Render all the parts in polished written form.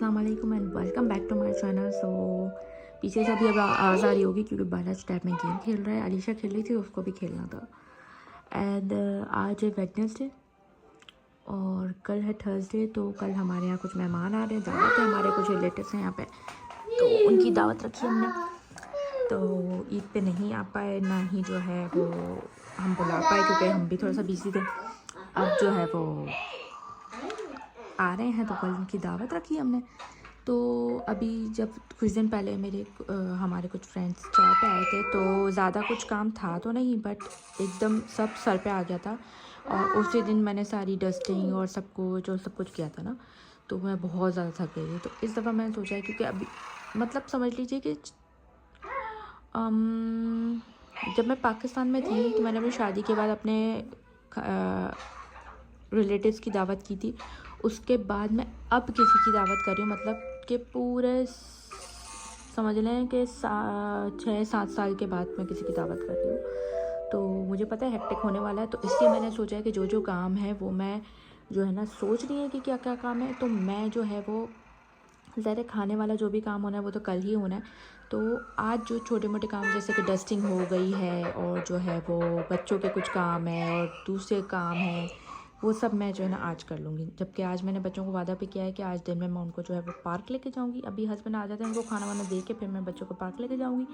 अस्सलाम वालेकुम and welcome back to my channel. So पीछे से भी अब आवाज़ आ रही होगी क्योंकि बालाज टैब में गेम खेल रहा है। अलीशा खेल रही थी, उसको भी खेलना था। एंड आज है वेडनेसडे और कल है थर्सडे। तो कल हमारे यहाँ कुछ मेहमान आ रहे हैं, दावत है, हमारे कुछ रिलेटिव्स हैं यहाँ पे, तो उनकी दावत रखी हमने। तो ईद पे नहीं आ पाए, ना ही जो है वो हम बुला पाए क्योंकि हम भी थोड़ा सा बिजी थे। अब जो है वो आ रहे हैं तो कल उनकी दावत रखी हमने। तो अभी जब कुछ दिन पहले हमारे कुछ फ्रेंड्स चाय पे आए थे तो ज़्यादा कुछ काम था तो नहीं, बट एकदम सब सर पे आ गया था। और उसी दिन मैंने सारी डस्टिंग और सब कुछ किया था ना, तो मैं बहुत ज़्यादा थक गई थी। तो इस दफ़ा मैंने सोचा है क्योंकि अभी मतलब समझ लीजिए कि जब मैं पाकिस्तान में थी तो मैंने अपनी शादी के बाद अपने रिलेटिव्स की दावत की थी। उसके बाद मैं अब किसी की दावत कर रही हूँ, मतलब कि पूरे समझ लें कि 6-7 साल के बाद मैं किसी की दावत कर रही हूँ। तो मुझे पता है हेक्टिक होने वाला है, तो इसलिए मैंने सोचा है कि जो जो काम है वो मैं जो है ना सोच रही है कि क्या क्या काम है, तो मैं जो है वो ज़्यादा खाने वाला जो भी काम होना है वो तो कल ही होना है। तो आज जो छोटे मोटे काम जैसे कि डस्टिंग हो गई है और जो है वो बच्चों के कुछ काम है और दूसरे काम हैं, वो सब मैं जो है ना आज कर लूँगी। जबकि आज मैंने बच्चों को वादा भी किया है कि आज दिन में मैं उनको जो है वो पार्क लेके जाऊँगी। अभी हस्बैंड आ जाते हैं, उनको खाना वाना दे के फिर मैं बच्चों को पार्क लेके जाऊँगी।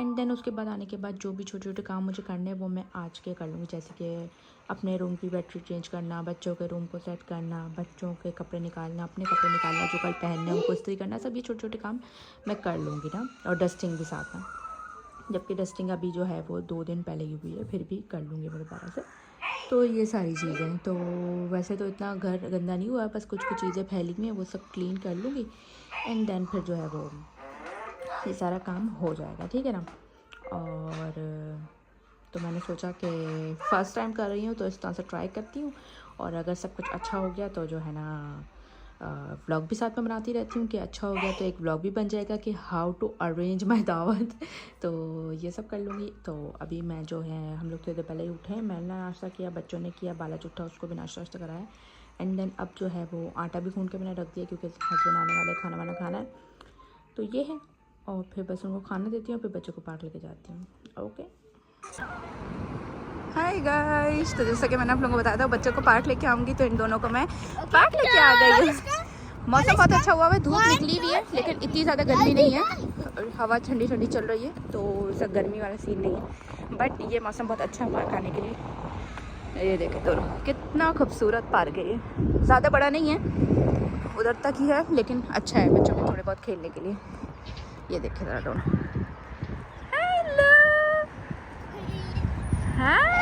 एंड देन उसके बाद आने के बाद जो भी छोटे छोटे काम मुझे करने हैं वो मैं आज के कर लूँगी, जैसे कि अपने रूम की बैटरी चेंज करना, बच्चों के रूम को सेट करना, बच्चों के कपड़े निकालना, अपने कपड़े निकालना जो कल पहनने उनको इस्त्री करना, सब ये छोटे छोटे काम मैं कर लूँगी ना, और डस्टिंग भी साथ में। जबकि डस्टिंग अभी जो है वो 2 दिन पहले ही हुई है, फिर भी कर लूँगी मैं दोबारा से। तो ये सारी चीज़ें तो वैसे तो इतना घर गंदा नहीं हुआ, बस कुछ कुछ चीज़ें फैली हुई हैं, वो सब क्लीन कर लूँगी। एंड देन फिर जो है वो ये सारा काम हो जाएगा, ठीक है ना। और तो मैंने सोचा कि फ़र्स्ट टाइम कर रही हूँ तो इस तरह से ट्राई करती हूँ, और अगर सब कुछ अच्छा हो गया तो जो है ना व्लॉग भी साथ में बनाती रहती हूँ कि अच्छा हो गया तो एक व्लॉग भी बन जाएगा कि हाउ टू अरेंज माय दावत। तो ये सब कर लूँगी। तो अभी मैं जो है हम लोग थोड़ी देर पहले ही उठे हैं, मैंने नाश्ता किया, बच्चों ने किया, बालाज उठा, उसको भी नाश्ता वाश्ता कराया। एंड देन अब जो है वो आटा भी गूँध के मैंने रख दिया क्योंकि हस्बैंड आने वाले खाना वाना खाना है। तो ये है, और फिर बस उनको खाना देती हूँ, फिर बच्चों को पार्क लेके जाती हूँ। Okay, hi guys. तो जैसा कि मैंने आप लोगों को बताया था बच्चों को पार्क लेके आऊँगी, तो इन दोनों को मैं पार्क लेके आ गई हूँ। मौसम बहुत अच्छा हुआ है, धूप निकली हुई है लेकिन इतनी ज़्यादा गर्मी नहीं है, और हवा ठंडी ठंडी चल रही है, तो ऐसा गर्मी वाला सीन नहीं है। बट ये मौसम बहुत अच्छा हुआ है खाने के लिए। ये देखें दोनों, कितना खूबसूरत पार्क है ये। ज़्यादा बड़ा नहीं है, उधर तक ही है, लेकिन अच्छा है बच्चों के थोड़े बहुत खेलने के लिए। ये देखें ज़रा दोनों। हेलो, हाय।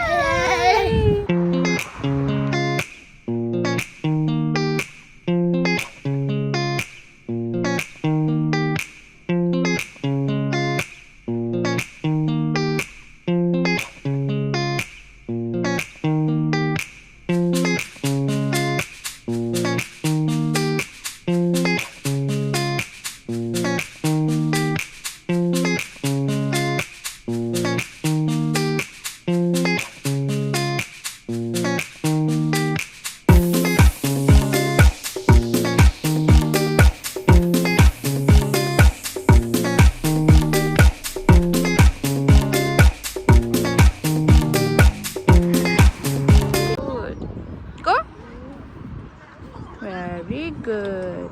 Very good.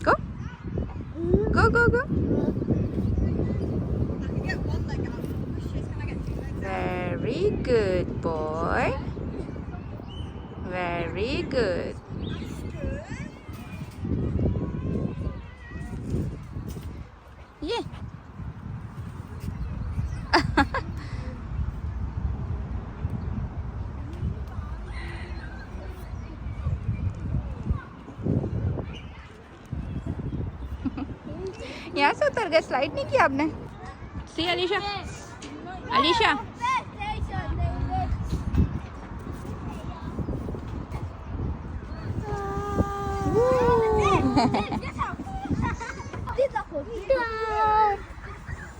Go. Go, go, go. Very good, boy. Very good. Yeah. यहाँ से उतर गए, स्लाइड नहीं किया आपने? सी अलीशा, अलीशा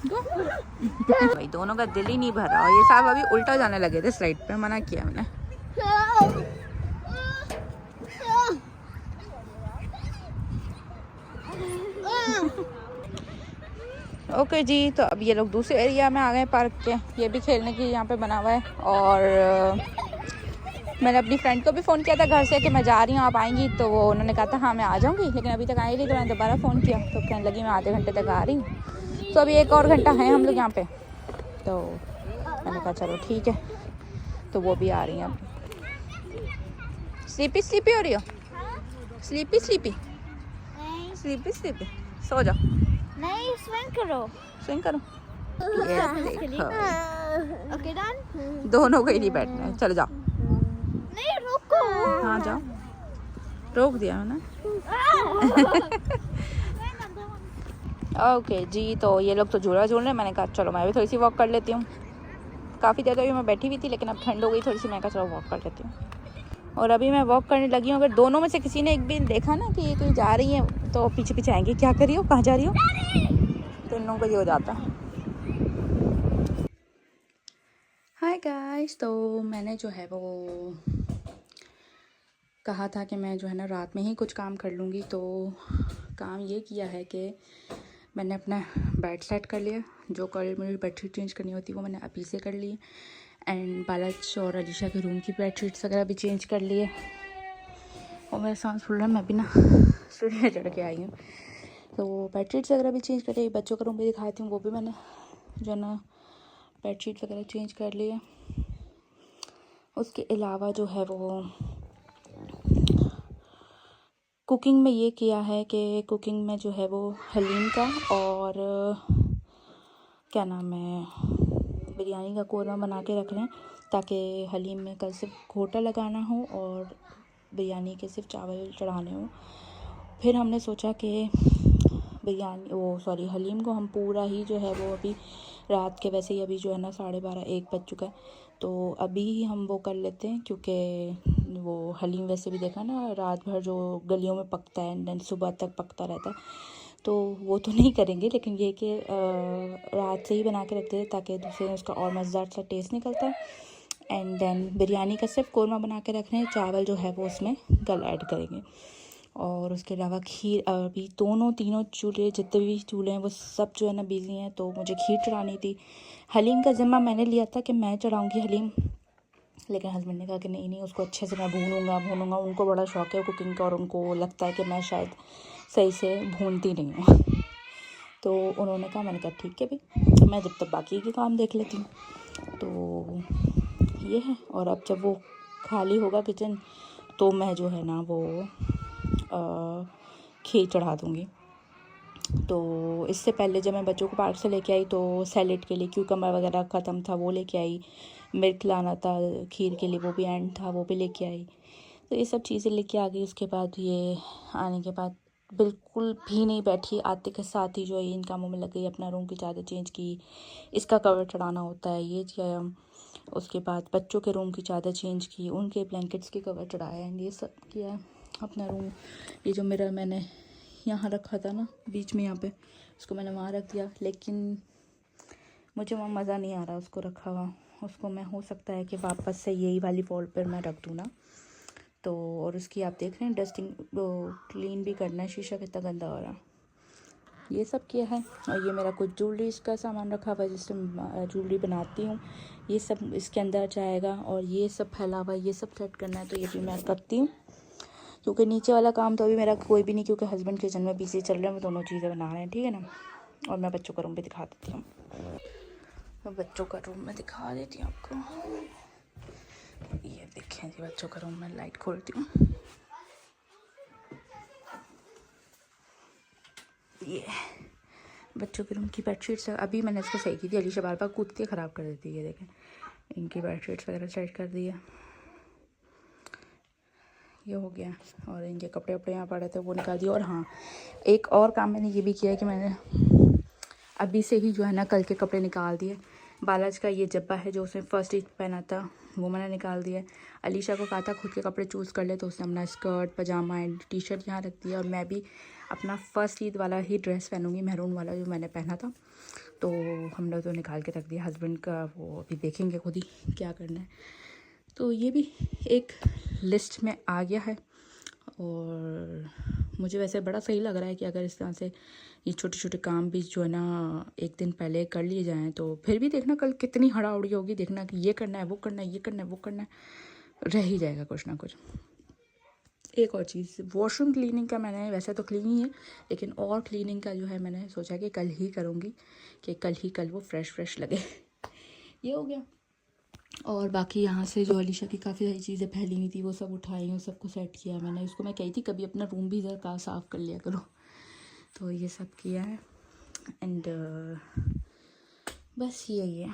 Go. भाई दोनों का दिल ही नहीं भरा और ये साहब अभी उल्टा जाने लगे थे स्लाइड पे, मना किया मैंने। ओके जी, तो अब ये लोग दूसरे एरिया में आ गए पार्क के, ये भी खेलने की यहाँ पे बना हुआ है। और मैंने अपनी फ्रेंड को भी फ़ोन किया था घर से कि मैं जा रही हूँ, आप आएंगी? तो वो उन्होंने कहा था हाँ मैं आ जाऊँगी, लेकिन अभी तक आई नहीं। तो मैंने दोबारा फ़ोन किया तो कहने लगी मैं आधे घंटे तक आ रही हूँ। तो अभी 1 और घंटा है हम लोग यहाँ पे। तो मैंने कहा चलो ठीक है, तो वो भी आ रही हैं अब। स्लीपी स्लीपी हो रही हो? स्लीपी स्लीपी स्लीपी स्लीपी, सो जाओ। नहीं, स्विंग करो। स्विंग करो। ये देखो, ओके डन। दोनों को ही नहीं बैठना है, चलो जाओ। नहीं रुको। हाँ जाओ, रोक दिया मैंने। ओके जी, तो ये लोग तो झूला झूल रहे हैं, मैंने कहा चलो मैं भी थोड़ी सी वॉक कर लेती हूँ। काफ़ी देर तो अभी मैं बैठी हुई थी, लेकिन अब ठंड हो गई थोड़ी सी, मैं कहा चलो वॉक कर लेती हूँ। और अभी मैं वॉक करने लगी हूँ। अगर दोनों में से किसी ने एक भी देखा ना कि ये कहीं जा रही है तो पीछे पीछे आएंगे, क्या कर रही हो, कहाँ जा रही हो, तो इन लोगों को ये हो जाता है। हाय गाइस, तो मैंने जो है वो कहा था कि मैं जो है ना रात में ही कुछ काम कर लूँगी। तो काम ये किया है कि मैंने अपना बेड सेट कर लिया। जो कल मुझे बेडशीट चेंज करनी होती वो मैंने अभी से कर ली। एंड बालाज और अलीशा के रूम की बेडशीट्स वगैरह भी चेंज कर लिए। और मेरा सांस फूल रहा है, मैं भी ना सीढ़ियाँ चढ़ के आई हूँ। तो बेडशीट्स वगैरह भी चेंज कर ली। बच्चों का रूम भी दिखाती हूँ, वो भी मैंने जो है ना बेडशीट वगैरह चेंज कर लिए। उसके अलावा जो है वो कुकिंग में ये किया है कि कुकिंग में जो है वो हलीम का और क्या नाम है बिरयानी का कोरमा बना के रख लें, ताकि हलीम में कल सिर्फ घोटा लगाना हो और बिरयानी के सिर्फ चावल चढ़ाने हो। फिर हमने सोचा कि हलीम को हम पूरा ही जो है वो अभी रात के, वैसे ही अभी जो है ना 12:30-1 बज चुका है, तो अभी ही हम वो कर लेते हैं। क्योंकि वो हलीम वैसे भी देखा ना रात भर जो गलियों में पकता है एंड सुबह तक पकता रहता है, तो वो तो नहीं करेंगे। लेकिन ये कि रात से ही बना के रखते हैं ताकि दूसरे दिन उसका और मज़ेदार सा टेस्ट निकलता है। एंड देन बिरयानी का सिर्फ कोरमा बना के रखना है, चावल जो है वो उसमें कल ऐड करेंगे। और उसके अलावा खीर, अभी तीनों चूल्हे, जितने भी चूल्हे हैं वो सब जो है ना बिज़ी हैं। तो मुझे खीर चढ़ानी थी। हलीम का ज़िम्मा मैंने लिया था कि मैं चढ़ाऊँगी हलीम, लेकिन हस्बैंड ने कहा कि नहीं उसको अच्छे से मैं भूनूंगा। उनको बड़ा शौक़ है कुकिंग का और उनको लगता है कि मैं शायद सही से भूनती नहीं हूँ। तो उन्होंने कहा, मैंने कहा ठीक है भाई, मैं जब तक बाकी के काम देख लेती हूँ। तो ये है। और अब जब वो खाली होगा किचन तो मैं जो है ना वो खीर चढ़ा दूँगी। तो इससे पहले जब मैं बच्चों को पार्क से लेके आई तो सैलेड के लिए क्यूकम्बर वगैरह ख़त्म था, वो लेके आई। मिल्क लाना था खीर के लिए, वो भी एंड था, वो भी लेके आई। तो ये सब चीज़ें लेके आ गई। उसके बाद ये आने के बाद बिल्कुल भी नहीं बैठी, आते के साथ ही जो है इन कामों में लग गई। अपना रूम की चादर चेंज की, इसका कवर चढ़ाना होता है, ये किया। उसके बाद बच्चों के रूम की चादर चेंज की, उनके ब्लैंकेट्स के कवर चढ़ाया एंड ये सब किया। अपना रूम, ये जो मिरर मैंने यहाँ रखा था ना बीच में, यहाँ पे उसको मैंने वहाँ रख दिया। लेकिन मुझे वहाँ मज़ा नहीं आ रहा उसको रखा हुआ। उसको मैं हो सकता है कि वापस से यही वाली वॉल पर मैं रख दूँ ना। तो और उसकी आप देख रहे हैं डस्टिंग, वो क्लीन भी करना है, शीशा कितना गंदा हो रहा। ये सब किया है। और ये मेरा कुछ ज्वेलरी का सामान रखा हुआ है जिससे ज्वेलरी बनाती हूँ, ये सब इसके अंदर जाएगा। और ये सब फैला हुआ है, ये सब सेट करना है, तो ये भी मैं करती हूँ। क्योंकि नीचे वाला काम तो अभी मेरा कोई भी नहीं, क्योंकि हस्बैंड किचन में बिजी चल रहे हैं, वो दोनों चीज़ें बना रहे हैं, ठीक है ना। और मैं बच्चों का रूम भी दिखा देती हूँ। मैं बच्चों का रूम में दिखा देती हूँ आपको। ये देखें जी बच्चों का रूम में, लाइट खोलती हूँ। ये बच्चों के रूम की बेडशीट्स अभी मैंने इसको सही की थी। अलीशा बार बार कूदती है, ख़राब कर देती है। ये देखें, इनकी बेडशीट्स वगैरह सेट कर दी है, ये हो गया। और इनके कपड़े वपड़े यहाँ पड़े थे वो निकाल दिए। और हाँ, एक और काम मैंने ये भी किया है कि मैंने अभी से ही जो है ना कल के कपड़े निकाल दिए। बालाज का ये जब्बा है जो उसने फर्स्ट ईद पहना था, वो मैंने निकाल दिया। अलीशा को कहा था खुद के कपड़े चूज़ कर ले, तो उसने अपना स्कर्ट, पजामा एंड टी शर्ट यहाँ रख दिया। और मैं भी अपना फर्स्ट ईद वाला ही ड्रेस पहनूंगी, मैरून वाला जो मैंने पहना था। तो हम लोग तो निकाल के रख दिया। हस्बैंड का वो अभी देखेंगे खुद ही क्या करना है। तो ये भी एक लिस्ट में आ गया है और मुझे वैसे बड़ा सही लग रहा है कि अगर इस तरह से ये छोटे छोटे काम भी जो है ना एक दिन पहले कर लिए जाएँ तो फिर भी देखना कल कितनी हड़ाउड़ी होगी, देखना कि ये करना है, वो करना है, ये करना है, वो करना है, रह ही जाएगा कुछ ना कुछ। एक और चीज़, वॉशरूम क्लीनिंग का मैंने वैसे तो क्लीन ही है, लेकिन और क्लीनिंग का जो है मैंने सोचा कि कल ही करूँगी कि कल वो फ्रेश लगे। ये हो गया। और बाकी यहाँ से जो अलीशा की काफ़ी सारी चीज़ें फैली हुई थी वो सब उठाई, उन सबको सेट किया है मैंने। उसको मैं कही थी कभी अपना रूम भी ज़रा साफ़ कर लिया करो, तो ये सब किया है। एंड बस यही है।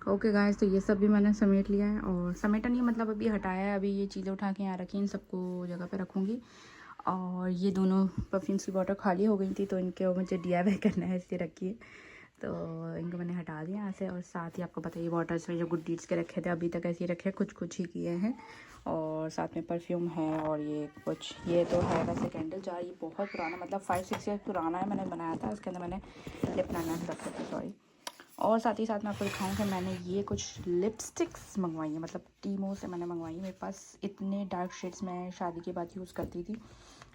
ओके गाइस, तो ये सब भी मैंने समेट लिया है, और समेटा नहीं मतलब अभी हटाया है। अभी ये चीज़ें उठा के यहाँ रखी, इन सबको जगह पे रखूँगी। और ये दोनों परफ्यूम्स की बॉटल खाली हो गई थी तो इनके मुझे DIY करना है, इसलिए रखी है। तो इनको मैंने हटा दिया यहाँ से। और साथ ही आपको पता है ये बॉटल्स में जो गुड डीड्स के रखे थे अभी तक ऐसे ही रखे, कुछ ही किए हैं। और साथ में परफ्यूम है, और ये कुछ ये तो है वैसे कैंडल जार। ये बहुत पुराना मतलब 5-6 ईयर पुराना है, मैंने बनाया था। इसके अंदर मैंने लिप लाइनर रखे थे, सॉरी। और साथ ही साथ मैं आपको दिखाऊँ कि मैंने ये कुछ लिपस्टिक्स मंगवाई हैं, मतलब टीमो से मैंने मंगवाई है। मेरे पास इतने डार्क शेड्स मैं शादी के बाद यूज़ करती थी,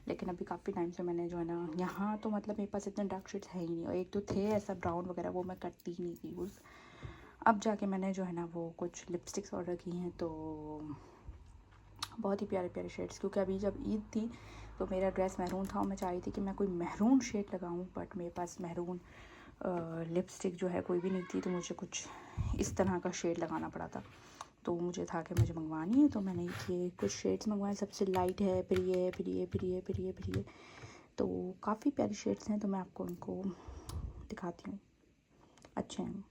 लेकिन अभी काफ़ी टाइम से मैंने जो है ना यहाँ तो मतलब मेरे पास इतने डार्क शेड्स है ही नहीं। और एक तो थे ऐसा ब्राउन वगैरह, वो मैं करती ही नहीं थी यूज़। अब जाके मैंने जो है ना वो कुछ लिपस्टिक्स ऑर्डर की हैं, तो बहुत ही प्यारे प्यारे शेड्स। क्योंकि अभी जब ईद थी तो मेरा ड्रेस मैरून था और मैं चाह रही थी कि मैं कोई मैरून शेड लगाऊँ, बट मेरे पास मैरून लिपस्टिक जो है कोई भी नहीं थी, तो मुझे कुछ इस तरह का शेड लगाना पड़ा था। तो मुझे था कि मुझे मंगवानी है, तो मैंने ये कुछ शेड्स मंगवाए। सबसे लाइट है, फिर ये, तो काफ़ी प्यारी शेड्स हैं। तो मैं आपको उनको दिखाती हूँ, अच्छे हैं।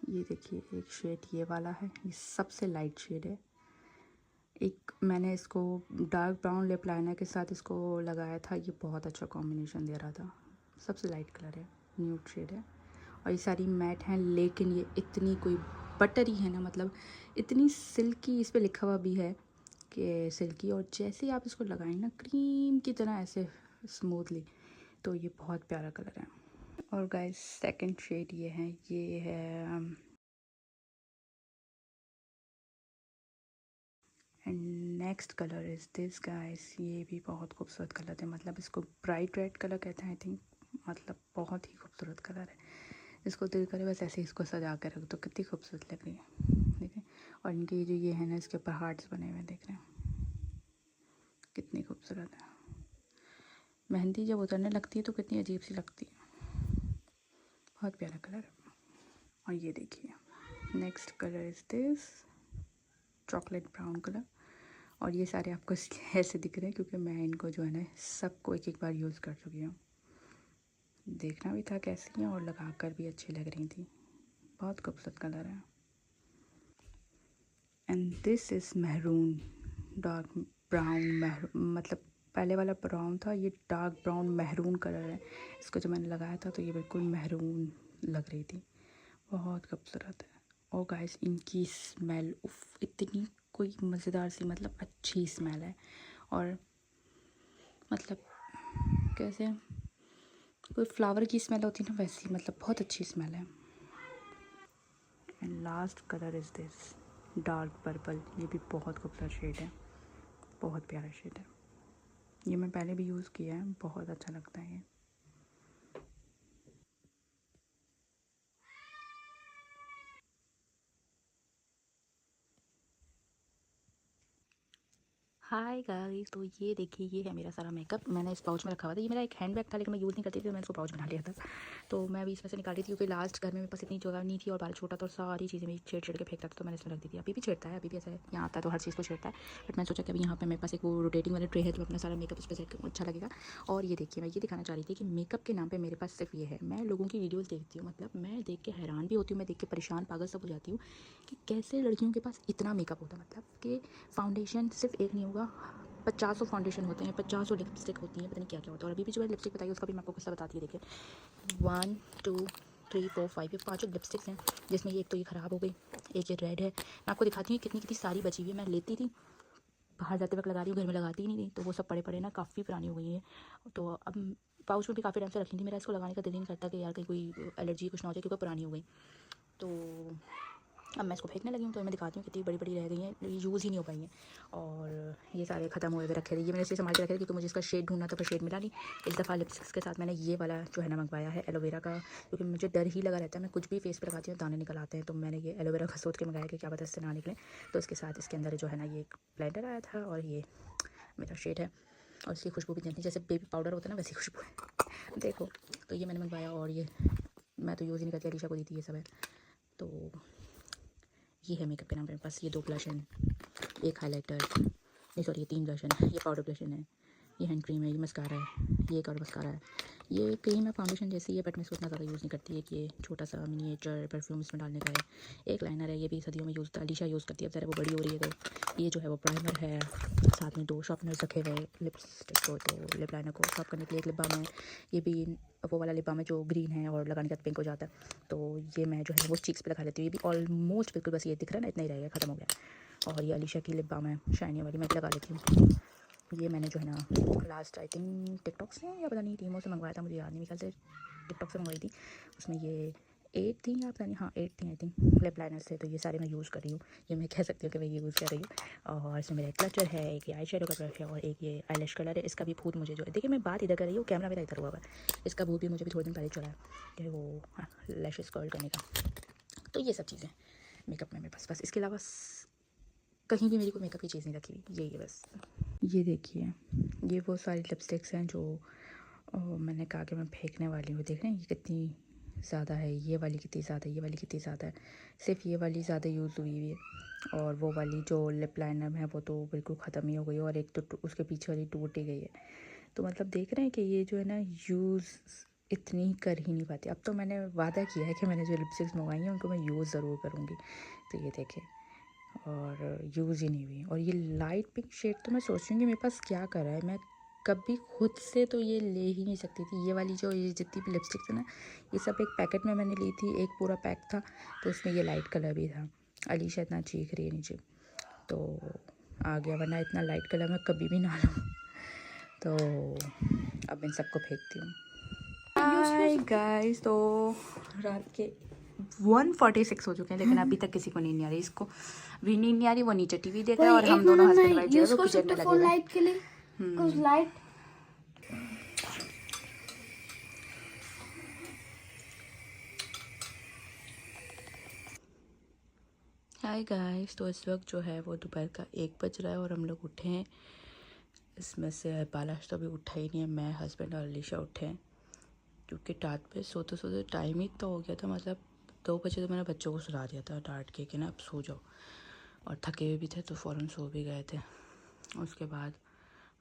ये देखिए, एक शेड ये वाला है, ये सबसे लाइट शेड है। एक मैंने इसको डार्क ब्राउन लिप लाइनर के साथ इसको लगाया था, ये बहुत अच्छा कॉम्बिनेशन दे रहा था। सबसे लाइट कलर है, न्यूड शेड है। और ये सारी मैट हैं, लेकिन ये इतनी कोई बटरी है ना, मतलब इतनी सिल्की, इस पे लिखा हुआ भी है कि सिल्की। और जैसे ही आप इसको लगाएं ना क्रीम की तरह ऐसे स्मूथली, तो ये बहुत प्यारा कलर है। और गाइस सेकंड शेड ये है and next colour is this guys. ये भी बहुत खूबसूरत कलर है, मतलब इसको ब्राइट रेड कलर कहते हैं आई थिंक। मतलब बहुत ही खूबसूरत कलर है। इसको दिल करे बस ऐसे ही इसको सजा कर रख दो, कितनी खूबसूरत लग रही है, देखें। और इनके जो ये है ना, इसके ऊपर हार्ट्स बने हुए देख रहे हैं, कितनी खूबसूरत है। मेहंदी जब उतरने लगती है तो कितनी अजीब सी लगती है। बहुत प्यारा कलर है। और ये देखिए, next colour is this chocolate brown colour. और ये सारे आपको ऐसे दिख रहे हैं क्योंकि मैं इनको जो है ना सबको एक बार यूज़ कर चुकी हूँ। देखना भी था कैसी हैं, और लगा कर भी अच्छी लग रही थी। बहुत खूबसूरत कलर है। And this is maroon, dark brown मतलब पहले वाला ब्राउन था, ये डार्क ब्राउन महरून कलर है। इसको जब मैंने लगाया था तो ये बिल्कुल महरून लग रही थी, बहुत खूबसूरत है। और गाइस इनकी स्मेल उफ, इतनी कोई मज़ेदार सी, मतलब अच्छी स्मेल है। और मतलब कैसे कोई फ्लावर की स्मेल होती है ना, वैसी मतलब बहुत अच्छी स्मेल है। And last colour is this, dark purple, ये भी बहुत खूबसूरत शेड है, बहुत प्यारा शेड है। ये मैं पहले भी यूज़ किया है, बहुत अच्छा लगता है ये। हाय गाइस, तो ये देखिए, ये है मेरा सारा मेकअप। मैंने इस पाउच में रखा हुआ था। ये मेरा एक हैंड बैग था, लेकिन मैं यूज़ नहीं करती थी, तो मैंने इसको पाउच बना लिया था। तो मैं अभी इसमें से निकाल रही थी, क्योंकि लास्ट घर में मेरे पास इतनी जगह नहीं थी और बाल छोटा था और सारी चीज़ें मेरी छेड़ के फेंकता था, तो मैंने इसमें रख दी थी। अभी भी छेड़ता है, अभी भी ऐसा है, यहाँ आता है तो हर चीज़ को छेड़ता है। बट मैं सोचा कि अभी यहाँ पर मेरे पास एक वो रोटेटिंग वाला ट्रे है, तो अपना सारा मेकअप इस पर सेट अच्छा लगेगा। और ये देखिए, मैं ये दिखाना चाह रही थी कि मेकअप के नाम पर मेरे पास सिर्फ ये है। मैं लोगों की वीडियोज़ देखती हूँ, मतलब मैं देख के हैरान भी होती हूँ, मैं देख के परेशान पागल सब हो जाती हूँ कि कैसे लड़कियों के पास इतना मेकअप होता है। मतलब कि फाउंडेशन सिर्फ एक नहीं होगा, 50 फाउंडेशन होते हैं, 50 लिपस्टिक होती हैं, पता नहीं क्या क्या होता है। और अभी भी जो है लिपस्टिक बताइए, उसका भी मैं आपको किस्सा बताती है। देखिए 1 2 3 4 5 ये 5 लिपस्टिक्स हैं, जिसमें ये एक तो ये ख़राब हो गई, एक ये रेड है। मैं आपको दिखाती हूँ कितनी कितनी सारी बची हुई है। मैं लेती थी, बाहर जाते वक्त लगा रही हूँ, घर में लगाती ही नहीं थी, तो वो सब पड़े पड़े ना काफ़ी पुरानी हो गई है। तो अब पाउच में भी काफ़ी टाइम से रखी थी, मेरा इसको लगाने का दिल नहीं करता कि यार कहीं कोई एलर्जी कुछ ना हो जाए, क्योंकि पुरानी हो गई। तो अब मैं इसको फेंकने लगी हूँ, तो मैं दिखाती हूँ कितनी बड़ी बड़ी रह गई हैं, ये यूज़ ही नहीं हो पाई हैं। और ये सारे ख़त्म हुए हुए रखे थे, ये मैंने इसलिए संभाल के रखे थे क्योंकि मुझे इसका शेड ढूंढना था, पर शेड मिला नहीं। इस दफ़ा लिपस्टिक्स के साथ मैंने ये वाला जो है ना मंगवाया है एलोवेरा का, क्योंकि मुझे डर ही लगा रहता है, मैं कुछ भी फेस पर लगाती हूँ दाने निकल आते हैं। तो मैंने ये एलोवेरा का सोच के मंगाया कि क्या पता इससे ना निकले। तो इसके साथ इसके अंदर जो है ना ये एक ब्लेंडर आया था, और ये मेरा शेड है, और इसकी खुशबू भी जैसे बेबी पाउडर होता है ना, वैसी खुशबू है। देखो, तो ये मैंने मंगवाया, और ये मैं तो यूज़ ही नहीं करती, अलीशा को दी थी ये सब है। तो ये है मेकअप के नाम पे मेरे पास ये 2 ब्लश हैं, एक हाइलाइटर, नहीं सॉरी ये 3 ब्लश हैं, ये पाउडर ब्लश है, ये हैंड क्रीम है, ये मस्कारा है, ये एक और मस्कारा है। ये क्रीम है फाउंडेशन जैसी है, बट मैं इसको उतना ज़्यादा यूज़ नहीं करती है कि ये छोटा सा मिनिएचर परफ्यूम इसमें डालने का है। एक लाइनर है, ये भी सदियों में यूज़ था, अलीशा यूज़ करती है, अब ज़रा वो बड़ी हो रही है। तो ये जो है वो प्राइमर है, साथ में 2 शार्पनर्स रखे हुए लिपस्टिक को, जो लिप लाइनर को शॉर्प करने के लिए। एक लिप बाम है, ये भी वो वाला लिप बाम है जो ग्रीन है और लगाने के बाद पिंक हो जाता है। तो ये मैं जो है वो चीक्स पे लगा लेती हूँ। ये भी ऑलमोस्ट बिल्कुल बस ये दिख रहा है ना, इतना ही रहेगा, ख़त्म हो गया। और ये अलीशा की लिप बाम है शाइनी वाली, मैं लगा लेती हूँ। ये मैंने जो है ना लास्ट आई थिंक टिकटॉक से या पता नहीं टीमों से मंगवाया था, मुझे याद नहीं, मेरे ख्याल से टिकटॉक से मंगवाई थी। उसमें ये 8 थी या पता नहीं, हाँ 8 थी आई थिंक लिप लाइनर्स थे। तो ये सारे मैं यूज़ कर रही हूँ, ये मैं कह सकती हूँ कि मैं ये यूज़ कर रही हूँ। और इसमें मेरा एक क्लचर है, एक ये आई शेडो का ब्रश है, और एक ये आईलैश कलर है। इसका भी भूत मुझे जो है, देखिए मैं बात इधर कर रही हूँ, कैमरा मेरा इधर हुआ है, इसका भूत भी मुझे भी थोड़े दिन पहले चला है कि वो लैशेस कर्ल करने का। तो ये सब चीज़ें मेकअप में मेरे पास, बस इसके अलावा कहीं भी मेरी कोई मेकअप की चीज़ नहीं रखी हुई, यही है बस। ये देखिए, ये वो सारी लिपस्टिक्स हैं जो मैंने कहा कि मैं फेंकने वाली हूँ। देख रहे हैं ये कितनी ज़्यादा है, ये वाली कितनी ज़्यादा है, ये वाली कितनी ज़्यादा है। सिर्फ ये वाली ज़्यादा यूज़ हुई हुई है, और वो वाली जो लिप लाइनर है वो तो बिल्कुल ख़त्म ही हो गई, और एक तो उसके पीछे वाली टूट ही गई है। तो मतलब देख रहे हैं कि ये जो है ना यूज़ इतनी कर ही नहीं पाती। अब तो मैंने वादा किया है कि मैंने जो लिपस्टिक्स मंगवाई हैं उनको मैं यूज़ ज़रूर करूँगी। तो ये देखें, और यूज़ ही नहीं हुई। और ये लाइट पिंक शेड तो मैं सोच रही हूँ कि मेरे पास क्या करा है, मैं कभी खुद से तो ये ले ही नहीं सकती थी। ये वाली जो ये जितनी भी लिपस्टिक थी ना, ये सब एक पैकेट में मैंने ली थी, एक पूरा पैक था, तो उसमें ये लाइट कलर भी था। अलीशा इतना चीख रही है नीचे, तो आ गया, वरना इतना लाइट कलर मैं कभी भी ना लूँ। तो अब इन सबको फेंकती हूँ। हाय गाइस, तो रात के 1:46 हो चुके हैं, लेकिन अभी तक किसी को नींद नहीं आ रही। इसको भी नींद नहीं आ रही, वो नीचे टीवी देख रहा है, और हम दोनों हस्बैंड वाइफ जो है वो किचन में लगे हुए हैं। लाइट के लिए कुछ लाइट। हाय गाइस, तो इस वक्त जो है वो दोपहर का 1 बज रहा है, और हम लोग उठे हैं। इसमें से बालाश तो अभी उठा ही नहीं है, मैं हस्बैंड और अलीशा उठे हैं, क्योंकि रात पे सोते सोते टाइम ही तो हो गया था। मतलब 2 बजे तो मैंने बच्चों को सुला दिया था डांट के कि ना अब सो जाओ, और थके हुए भी थे तो फ़ौरन सो भी गए थे। उसके बाद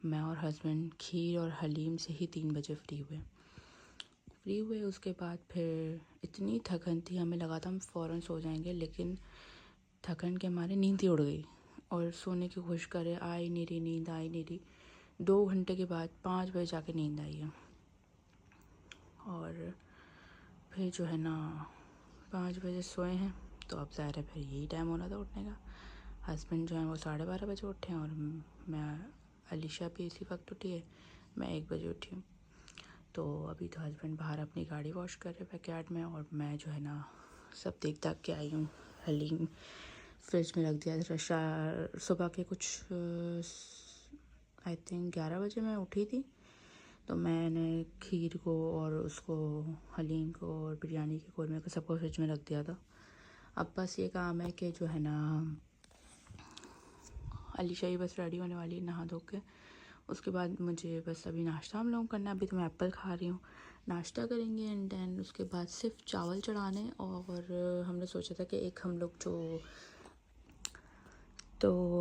मैं और हस्बैंड खीर और हलीम से ही 3 बजे फ्री हुए। उसके बाद फिर इतनी थकन थी, हमें लगा था हम फ़ौरन सो जाएंगे, लेकिन थकन के मारे नींद ही उड़ गई, और सोने की कोशिश करे, आ ही नहीं रही नींद, आ ही नहीं रही। 2 घंटे के बाद 5 बजे जाके नींद आई है, और फिर जो है ना 5 बजे सोए हैं, तो अब ज़ाहिर है फिर यही टाइम होना था उठने का। हस्बैंड जो है वो 12:30 बजे उठे हैं, और मैं अलीशा भी इसी वक्त उठी है, मैं 1 बजे उठी हूँ। तो अभी तो हस्बैंड बाहर अपनी गाड़ी वॉश कर रहे बैकयार्ड में, और मैं जो है ना सब देख दाख के आई हूँ। हलीम फ्रिज में रख दिया था। सुबह के कुछ आई थिंक 11 बजे मैं उठी थी, तो मैंने खीर को और उसको हलीम को और बिरयानी के कोरमे को सबको फ्रिज में रख दिया था। अब बस ये काम है कि जो है ना अलीशा ही बस रेडी होने वाली है नहा धो के। उसके बाद मुझे बस अभी नाश्ता हम लोगों को करना है। अभी तो मैं एप्पल खा रही हूँ, नाश्ता करेंगे एंड देन उसके बाद सिर्फ चावल चढ़ाने। और हमने सोचा था कि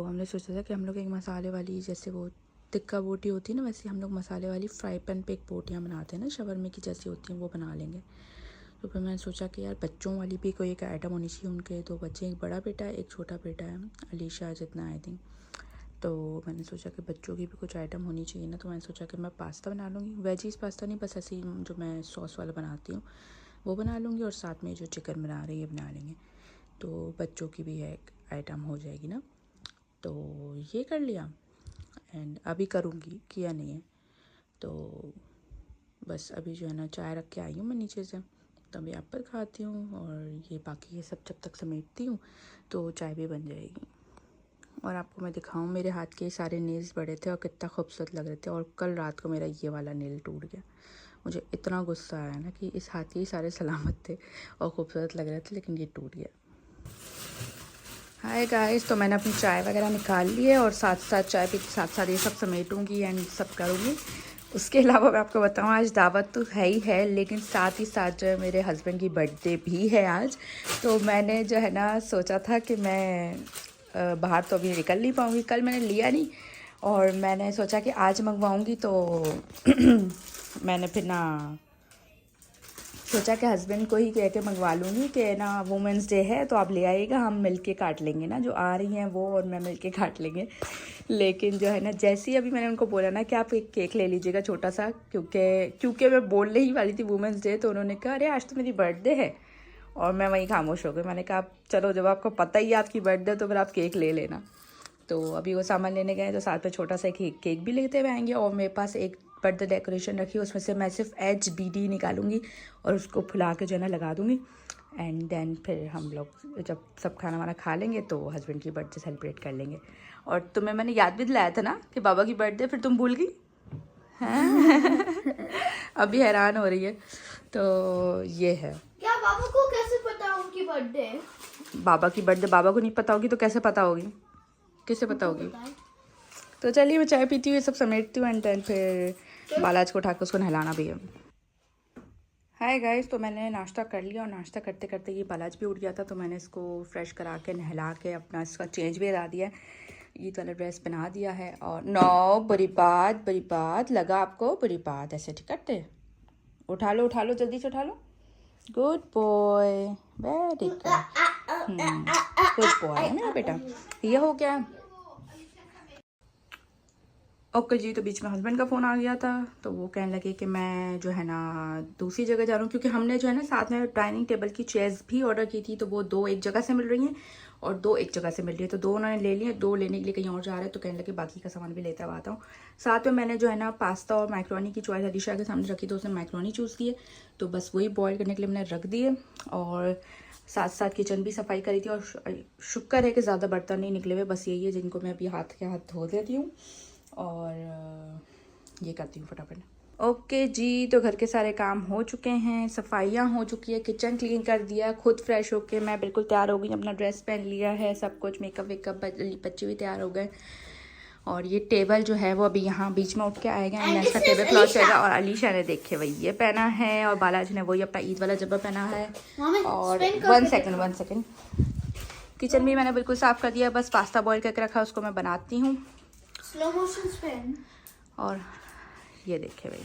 हमने सोचा था कि हम लोग एक मसाले वाली, जैसे वो टिक्का बोटी होती है ना, वैसे हम लोग मसाले वाली फ्राई पैन पे एक बोटियाँ बनाते हैं ना, शवरमे की जैसी होती हैं, वो बना लेंगे। तो फिर मैंने सोचा कि यार बच्चों वाली भी कोई एक आइटम होनी चाहिए। उनके 2 बच्चे, एक बड़ा बेटा है एक छोटा बेटा है, अलीशा जितना आई थिंक। तो मैंने सोचा कि बच्चों की भी कुछ आइटम होनी चाहिए ना, तो मैंने सोचा कि मैं पास्ता बना लूँगी। वेजीज पास्ता नहीं, बस ऐसे ही जो मैं सॉस वाला बनाती हूँ वो बना लूँगी, और साथ में जो चिकन बना रही है बना लेंगे, तो बच्चों की भी एक आइटम हो जाएगी ना। तो ये कर लिया एंड अभी करूँगी, किया नहीं है। तो बस अभी जो है ना चाय रख के आई हूँ मैं नीचे से, तो अभी एप्पल खाती हूँ और ये बाकी ये सब जब तक समेटती हूँ तो चाय भी बन जाएगी। और आपको मैं दिखाऊं, मेरे हाथ के सारे नेल्स बड़े थे और कितना खूबसूरत लग रहे थे, और कल रात को मेरा ये वाला नेल टूट गया। मुझे इतना गुस्सा आया ना कि इस हाथ के ही सारे सलामत थे और खूबसूरत लग रहे थे, लेकिन ये टूट गया। हाय गाइस, तो मैंने अपनी चाय वगैरह निकाल ली है और साथ साथ चाय पीते साथ साथ ये सब समेटूंगी एंड सब करूँगी। उसके अलावा मैं आपको बताऊँ, आज दावत तो है ही है, लेकिन साथ ही साथ जो है मेरे हस्बैंड की बर्थडे भी है आज। तो मैंने जो है ना सोचा था कि मैं बाहर तो अभी निकल नहीं पाऊँगी, कल मैंने लिया नहीं, और मैंने सोचा कि आज मंगवाऊँगी। तो मैंने फिर ना सोचा कि हस्बैंड को ही कह के मंगवा लूँगी कि ना वुमेंस डे है तो आप ले आइएगा, हम मिलके काट लेंगे ना, जो आ रही हैं वो और मैं मिलके काट लेंगे। लेकिन जो है ना जैसे ही अभी मैंने उनको बोला ना कि आप एक केक ले लीजिएगा छोटा सा, क्योंकि मैं बोलने ही वाली थी वुमेंस डे, तो उन्होंने कहा अरे आज तो मेरी बर्थडे है, और मैं वहीं खामोश हो गई। मैंने कहा चलो जब आपको पता ही है आपकी बर्थडे तो फिर आप केक ले लेना। तो अभी वो सामान लेने गए तो साथ में छोटा सा एक केक भी लेते हुए आएंगे, और मेरे पास एक बर्थडे डेकोरेशन रखी है, उसमें से मैं सिर्फ HBD निकालूंगी और उसको फुला के जो है ना लगा दूंगी। एंड देन फिर हम लोग जब सब खाना वाना खा लेंगे तो हस्बैंड की बर्थडे सेलिब्रेट कर लेंगे। और तुम्हें मैंने याद भी दिलाया था ना कि बाबा की बर्थडे, फिर तुम भूल गई हैं? अभी हैरान हो रही है। तो ये है, क्या बाबा को कैसे पता उनकी बर्थडे? बाबा की बर्थडे बाबा को नहीं पता होगी तो कैसे पता होगी, किसे पता होगी? तो चलिए मैं चाय पीती हूँ, सब समेटती हूँ एंड देन फिर बालाज को उठा के उसको नहलाना भी है। हाय गाइस, तो मैंने नाश्ता कर लिया और नाश्ता करते करते ये बालाज भी उठ गया था, तो मैंने इसको फ्रेश करा के नहला के अपना इसका चेंज भी करा दिया है, ईद वाला ड्रेस पहना दिया है। और नो बुरी बात लगा आपको, बुरी बात ऐसे ठीक करते, उठा लो जल्दी से उठा लो। Good boy, very good boy है मेरा बेटा। ये हो गया ओके जी। तो बीच में हस्बैंड का फ़ोन आ गया था, तो वो कहने लगे कि मैं जो है ना दूसरी जगह जा रहा हूँ, क्योंकि हमने जो है ना साथ में डाइनिंग टेबल की चेयर्स भी ऑर्डर की थी, तो वो 2 एक जगह से मिल रही हैं और 2 एक जगह से मिल रही है। तो 2 उन्होंने ले लिए, 2 लेने के लिए कहीं और जा रहे हैं, तो कहने लगे बाकी का सामान भी लेता हुआ आता हूँ। साथ में मैंने जो है ना पास्ता और मैक्रोनी की चॉइस अलीशा के सामने रखी, तो उसने मैक्रोनी चूज़ किए, तो बस वही बॉयल करने के लिए मैंने रख दिए। और साथ साथ किचन भी सफाई करी थी, और शुक्र है कि ज़्यादा बर्तन नहीं निकले हुए, बस यही है जिनको मैं अभी हाथ के हाथ धो देती हूँ और ये करती हूँ फटाफट। ओके जी, तो घर के सारे काम हो चुके हैं, सफाइयाँ हो चुकी है, किचन क्लीन कर दिया, खुद फ्रेश होके मैं बिल्कुल तैयार हो गई, अपना ड्रेस पहन लिया है, सब कुछ मेकअप वेकअप, बच्चे भी तैयार हो गए। और ये टेबल जो है वो अभी यहाँ बीच में उठ के आएगा एंड इसका टेबल क्लॉथ जाएगा। और अलीशा ने देखे वही ये पहना है, और बालाजी ने वही अपना ईद वाला जब्बा पहना है। और 1 सेकेंड, किचन भी मैंने बिल्कुल साफ़ कर दिया, बस पास्ता बॉईल करके रखा, उसको मैं बनाती हूँ। Slow motion spin. और ये देखे भाई,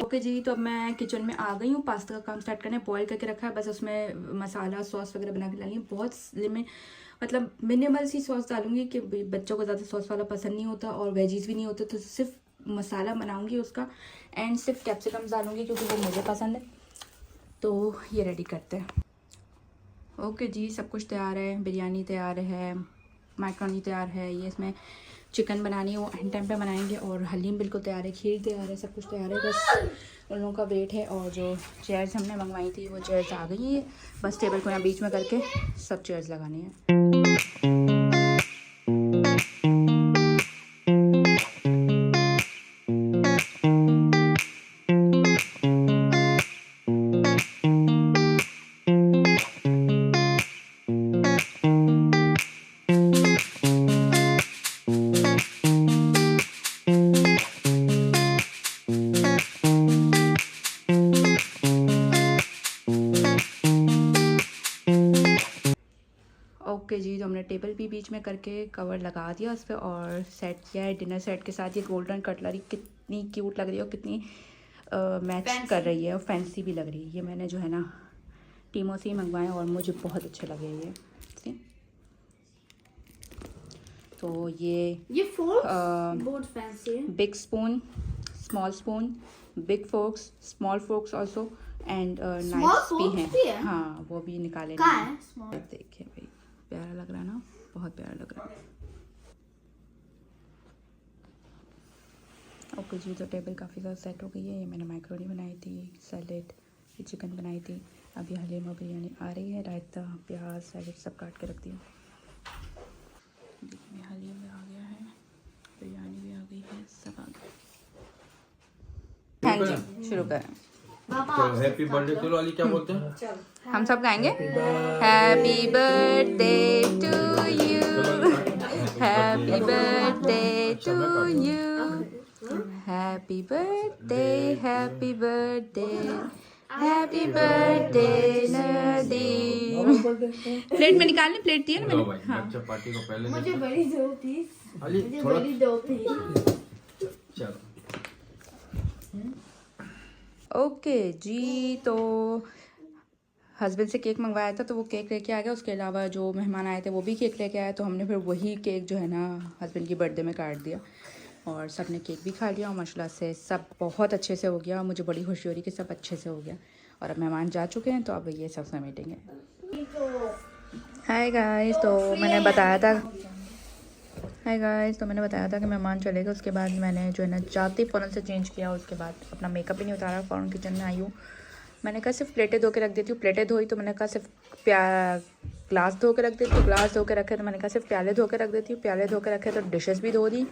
ओके जी। तो अब मैं किचन में आ गई हूँ, पास्ता का काम स्टार्ट करने, बॉईल करके रखा है, बस उसमें मसाला सॉस वगैरह बना के डाली है। बहुत मतलब मिनिमल सी सॉस डालूंगी कि बच्चों को ज़्यादा सॉस वाला पसंद नहीं होता और वेजीज भी नहीं होते, तो सिर्फ मसाला बनाऊंगी उसका एंड सिर्फ कैप्सिकम डालूंगी क्योंकि वो मुझे पसंद है। तो ये रेडी करते हैं। ओके जी, सब कुछ तैयार है, बिरयानी तैयार है, मैक्रोनी तैयार है, ये इसमें चिकन बनानी है वो एंड टाइम पे बनाएंगे, और हलीम बिल्कुल तैयार है, खीर तैयार है, सब कुछ तैयार है, बस उन लोगों का वेट है। और जो चेयर्स हमने मंगवाई थी वो चेयर्स आ गई हैं, बस टेबल को यहाँ बीच में करके सब चेयर्स लगानी है। ओके जी, तो हमने टेबल भी बीच में करके कवर लगा दिया उस पर और सेट किया है डिनर सेट के साथ। ये गोल्डन कटलरी कितनी क्यूट लग रही है और कितनी मैच कर रही है और फैंसी भी लग रही है। ये मैंने जो है ना टीमो से ही मंगवाए और मुझे बहुत अच्छे लगे ये। तो ये फोर्क बहुत फैंसी है। Big spoon, small spoon, big forks, small forks also and knifes भी हैं। हाँ, वो भी निकाले। कहाँ है स्मॉल? देखिए भाई, प्यारा लग रहा है ना, बहुत प्यारा लग रहा है। ओके जी, तो टेबल काफ़ी ज़्यादा सेट हो गई है। ये मैंने मैक्रोनी बनाई थी, सैलेड, ये चिकन बनाई थी, अभी हलीम और बिरयानी आ रही है, रायता, प्याज, सैलेड सब काट के रख दिया। देखिए हलीम भी आ गया है, बिरयानी भी आ गई है, सब आ गया। हाँ जी, शुरू करें। हैप्पी बर्थडे चलो अली, क्या बोलते हैं? हम सब गाएंगे happy birthday to you, happy birthday to you, happy birthday, happy birthday, happy birthday Nadeem. Plate में निकालने, प्लेट दिया ना लो मैंने। भाई, बच्चा पार्टी को पहले मुझे बड़ी दो प्लीज। अली मुझे थोड़ा बड़ी दो प्लीज। चलो। ओके जी, तो हस्बैंड से केक मंगवाया था तो वो केक लेके आ गया। उसके अलावा जो मेहमान आए थे वो भी केक लेके आए, तो हमने फिर वही केक जो है ना हस्बैंड की बर्थडे में काट दिया और सब ने केक भी खा लिया और माशाल्लाह से सब बहुत अच्छे से हो गया। मुझे बड़ी खुशी हो रही कि सब अच्छे से हो गया और अब मेहमान जा चुके हैं तो अब ये सब समेटेंगे। हाय गाइस, तो मैंने बताया था कि मेहमान चले गए। उसके बाद मैंने जो है ना जाते फ़ौरन से चेंज किया, उसके बाद अपना मेकअप भी नहीं उतारा, फ़ौरन किचन में आई हूँ। मैंने कहा सिर्फ प्लेटें धो के रख देती हूँ, प्लेटें धोई तो मैंने कहा सिर्फ ग्लास धो के रख देती हूँ, ग्लास धो के रखे तो मैंने कहा सिर्फ प्याले धो के रख देती हूँ, प्याले धो के रखे तो डिशेस भी धो दी,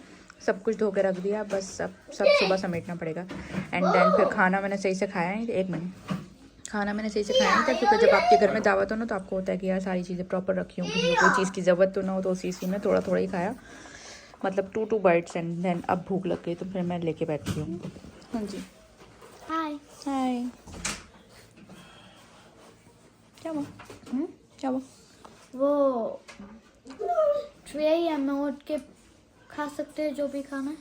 सब कुछ धो के रख दिया। बस सब सुबह समेटना पड़ेगा। एंड देन फिर खाना मैंने सही से खाया नहीं, एक मिनट, खाना मैंने सही से खाया नहीं था क्योंकि जब आपके घर में दावत हो ना तो आपको होता है कि यार सारी चीज़ें प्रॉपर रखी हूँ, किसी को कोई चीज़ की ज़रूरत तो ना हो, तो उस चीज़ की मैं थोड़ा थोड़ा ही खाया, मतलब 2 बाइट्स। एंड देन अब भूख लग गई तो फिर मैं लेके बैठी हूँ। हाँ जी, हाय हाय, क्या हुआ? क्या हुआ? वो ट्रे या मैं उठ के खा सकते हैं जो भी खाना है।